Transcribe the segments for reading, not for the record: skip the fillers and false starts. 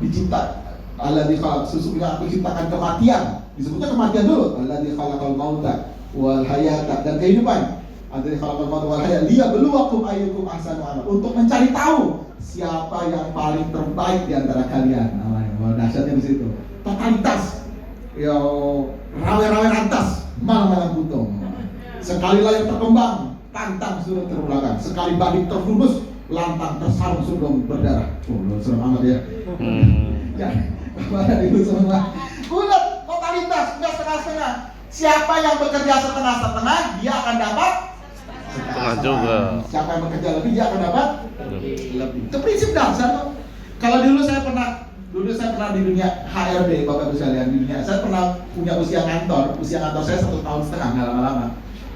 dicipta. Alladzi khalaq, sesungguhnya aku ciptakan kematian. Disebutnya kematian dulu. Alladzi khalaqal mauta wal hayata, dan kehidupan. Alladzi khalaqal mauta wal hayata liyabluwakum ayyukum ahsanu amala, untuk mencari tahu siapa yang paling terbaik di antara kalian. Wah, dahsyatnya di situ. Totalitas. Ya, rawe-rawe rantas, malam-malam buntung. Sekali layar terkembang, tantang suruh terbelakang. Sekali badik terhunus, lantang tersarung surga berdarah. Oh, serem amat ya. Ya, Bapak Ibu semua. Udah totalitas, nggak setengah-setengah. Siapa yang bekerja setengah-setengah, dia akan dapat setengah juga. Siapa yang bekerja lebih, dia akan dapat lebih. Itu prinsip dasar kok. Kalau dulu saya pernah di dunia HRD, Bapak Ibu sekalian, di dunia saya pernah punya usia kantor saya 1,5 tahun, nggak lama-lama.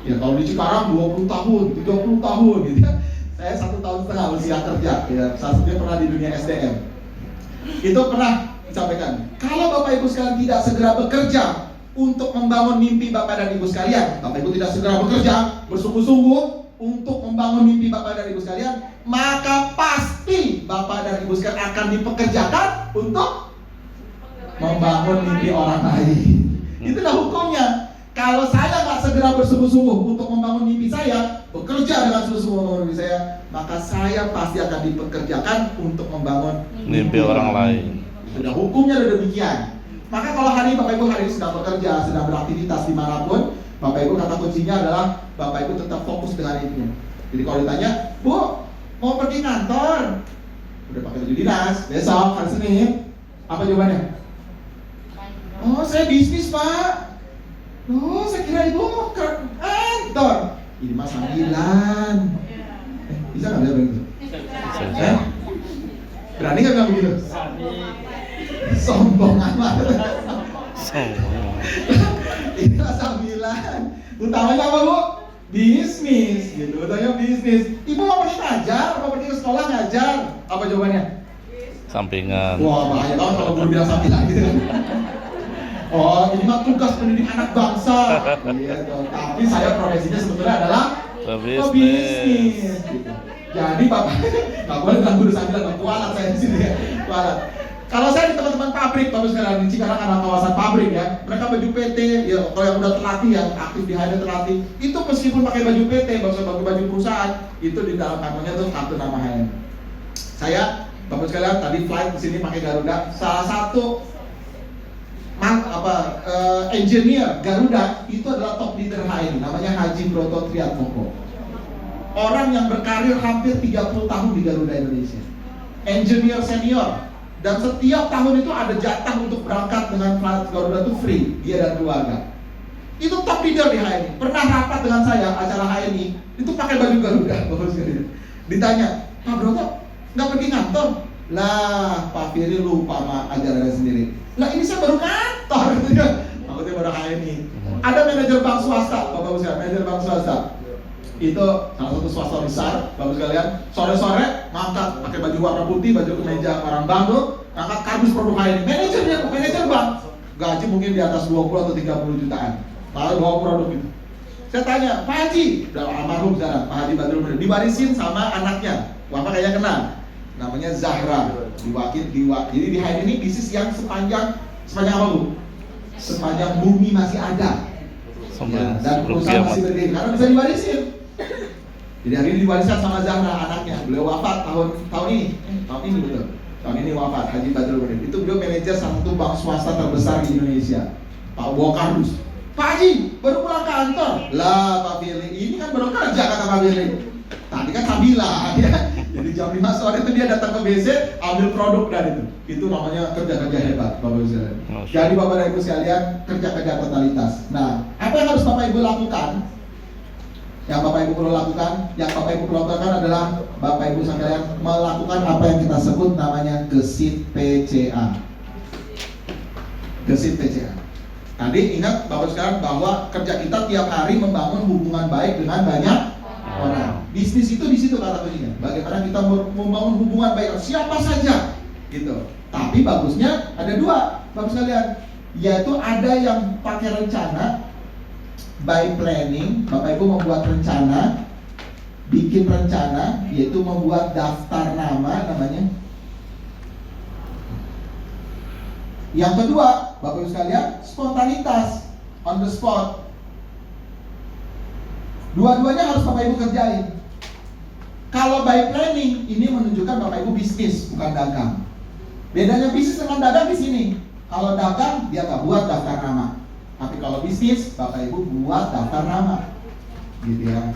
Ya kalau di Cikarang 20 tahun, 30 tahun gitu ya. Saya 1,5 tahun usia kerja, ya. Salah satunya pernah di dunia SDM. Itu pernah disampaikan, kalau Bapak Ibu sekalian tidak segera bekerja untuk membangun mimpi Bapak dan Ibu sekalian, Bapak Ibu tidak segera bekerja bersungguh-sungguh untuk membangun mimpi Bapak dan Ibu sekalian, maka pasti Bapak dan Ibu sekalian akan dipekerjakan untuk membangun mimpi orang lain. Itulah hukumnya. Kalau saya nggak segera bersungguh-sungguh untuk membangun mimpi saya, bekerja dengan sungguh-sungguh membangun mimpi saya, maka saya pasti akan dipekerjakan untuk membangun Mimpi orang lain. Sudah hukumnya sudah demikian. Maka kalau hari Bapak Ibu hari ini sedang bekerja, sedang beraktivitas dimanapun, Bapak Ibu kata kuncinya adalah Bapak Ibu tetap fokus dengan itu. Jadi kalau ditanya, Bu, mau pergi kantor? Udah pakai baju dinas, besok hari Senin. Apa jawabannya? Oh, saya bisnis, Pak. Oh, saya kira Ibu kantor. Ini mah sambilan. Bisa nggak dia begitu? Berani nggak bilang begitu? Sombong amat. Itu sambilan. Utamanya apa, Bu? Bisnis gitu. Utamanya bisnis. Ibu mau pergi ngajar, mau pergi ke sekolah ngajar. Apa jawabannya? Sampingan. Wah, bahaya banget kalau guru bilang sambilan gitu kan. Oh, ini mah tugas pendidik anak bangsa. Iya dong. Tapi saya profesinya sebetulnya adalah pebisnis. Gitu. Jadi Bapak nggak boleh bilang guru sambilan, kualat saya di sini ya. Kualat. Kalau saya di teman-teman pabrik, Bapak sekalian, di Cikarang ada kawasan pabrik ya. Mereka baju PT, ya kalau yang udah terlatih, yang aktif di HRD terlatih, itu meskipun pakai baju PT, maksudnya pakai baju perusahaan, itu di dalam kantornya tuh kartu nama HRD. Saya, Bapak sekalian, tadi flight di sini pakai Garuda. Salah satu engineer Garuda itu adalah top leader HRD, namanya Haji Broto Triatmoko. Orang yang berkarir hampir 30 tahun di Garuda Indonesia. Engineer senior. Dan setiap tahun itu ada jatah untuk berangkat dengan flight Garuda itu free, dia dan keluarga. Itu top leader di HNI. Pernah rapat dengan saya acara HNI, itu pakai baju Garuda, Bapak sekalian. Ditanya, Pak Broto, nggak pergi kantor? Lah, Pak Firly lupa sama ajarannya sendiri. Lah ini saya baru kantor, maksudnya baru HNI. Ada manajer bank swasta, Bapak sekalian, manajer bank swasta. Itu salah satu swasta besar, Bapak sekalian, sore-sore ngangkat pakai baju warna putih, baju kemeja orang bank tuh, ngangkat kardus produk HNI, manajer bank, gaji mungkin di atas 20 atau 30 jutaan, lalu bawa produk itu. Saya tanya, Pak Haji, udah almarhum sekarang, Pak Haji Badrul, dibarisin sama anaknya, Bapak kayaknya kenal, namanya Zahra, jadi di HNI ini bisnis yang sepanjang apa Bu? Sepanjang bumi masih ada, ya, dan perusahaan masih berdiri, karena bisa divarisin. Jadi hari ini diwariskan sama Zahra anaknya. Beliau wafat tahun ini betul. Tahun ini wafat Haji Badrul. Itu beliau manajer satu bank swasta terbesar di Indonesia. Pak Kardus. Pak Haji baru pulang kantor. Lah Pak Firly, ini kan baru kerja kata Pak Firly. Tadi kan sambilan ya. Jadi jam 5 sore itu dia datang ke BC ambil produk dan itu. Itu namanya kerja-kerja hebat Bapak Ibu sekalian. Jadi Bapak dan Ibu sekalian kerja-kerja totalitas. Nah, apa yang harus Bapak Ibu lakukan? Yang Bapak Ibu perlu lakukan, adalah Bapak Ibu sekalian melakukan apa yang kita sebut namanya gesit PCA. Gesit PCA. Tadi ingat Bapak sekalian bahwa kerja kita tiap hari membangun hubungan baik dengan banyak orang. Bisnis itu di situ kata kuncinya. Bagaimana kita membangun hubungan baik siapa saja, gitu. Tapi bagusnya ada dua, Bapak sekalian, yaitu ada yang pakai rencana. By planning, Bapak Ibu membuat rencana, bikin rencana, yaitu membuat daftar nama namanya. Yang kedua, Bapak Ibu sekalian, spontanitas, on the spot. Dua-duanya harus Bapak Ibu kerjain. Kalau by planning, ini menunjukkan Bapak Ibu bisnis, bukan dagang. Bedanya bisnis dengan dagang di sini. Kalau dagang, dia nggak buat daftar nama. Tapi kalau bisnis, Bapak Ibu buat daftar nama. Gitu ya.